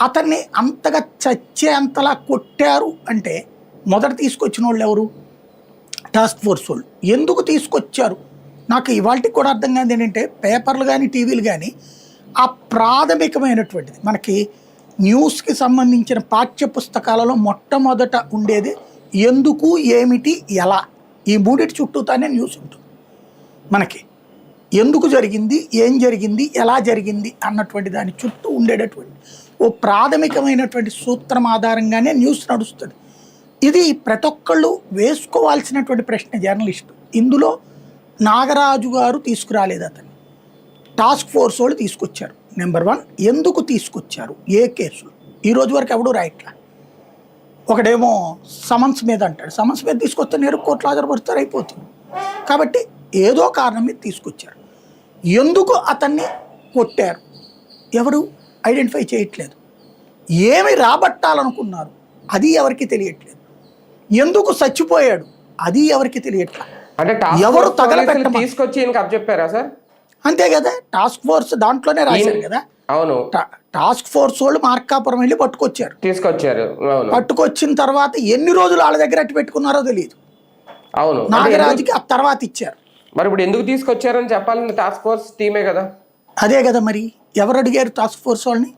అతన్ని అంతగా చచ్చేంతలా కొట్టారు అంటే మొదట తీసుకొచ్చిన వాళ్ళు ఎవరు? టాస్క్ ఫోర్స్ వాళ్ళు. ఎందుకు తీసుకొచ్చారు నాకు ఇవాళకి కూడా అర్థం కాదు. ఏంటంటే పేపర్లు కానీ టీవీలు కానీ ఆ ప్రాథమికమైనటువంటిది మనకి న్యూస్కి సంబంధించిన పాఠ్య పుస్తకాలలో మొట్టమొదట ఉండేది ఎందుకు, ఏమిటి, ఎలా, ఈ మూడిటి చుట్టూతానే న్యూస్ ఉంటుంది మనకి. ఎందుకు జరిగింది, ఏం జరిగింది, ఎలా జరిగింది అన్నటువంటి దాని చుట్టూ ఉండేటటువంటి ఓ ప్రాథమికమైనటువంటి సూత్రం ఆధారంగానే న్యూస్ నడుస్తుంది. ఇది ప్రతి ఒక్కళ్ళు వేసుకోవాల్సినటువంటి ప్రశ్న జర్నలిస్టు. ఇందులో నాగరాజు గారు తీసుకురాలేదు, అతన్ని టాస్క్ ఫోర్స్ వాళ్ళు తీసుకొచ్చారు. నెంబర్ 1, ఎందుకు తీసుకొచ్చారు, ఏ కేసులు, ఈ రోజు వరకు ఎవడూ రాయట్లా. ఒకడేమో సమన్స్ మీద అంటాడు, సమన్స్ మీద తీసుకొస్తే నేరు కోర్టులో హాజరుపరుస్తారు, అయిపోతుంది. కాబట్టి ఏదో కారణం మీద తీసుకొచ్చారు. ఎందుకు అతన్ని కొట్టారు ఎవరు ఐడెంటిఫై చేయట్లేదు. ఏమి రాబట్టాలనుకున్నారు అది ఎవరికి తెలియట్లేదు. ఎందుకు చచ్చిపోయాడు అది ఎవరికి తెలియట్లేదు. ఎవరు తగలబెట్ట తీసుకొచ్చి చెప్పారా సార్? అంతే కదా, టాస్క్ ఫోర్స్ దాంట్లోనే రాశారు కదా. అవును, టాస్క్ ఫోర్స్ వాళ్ళు మార్కాపురం వెళ్ళి తీసుకొచ్చారు. పట్టుకొచ్చిన తర్వాత ఎన్ని రోజులు వాళ్ళ దగ్గర అట్టు పెట్టుకున్నారో తెలియదు. అవును, నాగరాజుకి ఆ తర్వాత ఇచ్చారు. మరి ఇప్పుడు ఎందుకు తీసుకొచ్చారని చెప్పాలని టాస్క్ ఫోర్స్ టీమే కదా. అదే కదా, మరి ఎవరు అడిగారు టాస్క్ ఫోర్స్ వాళ్ళని?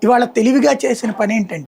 ఇవాళ తెలివిగా చేసిన పని ఏంటంటే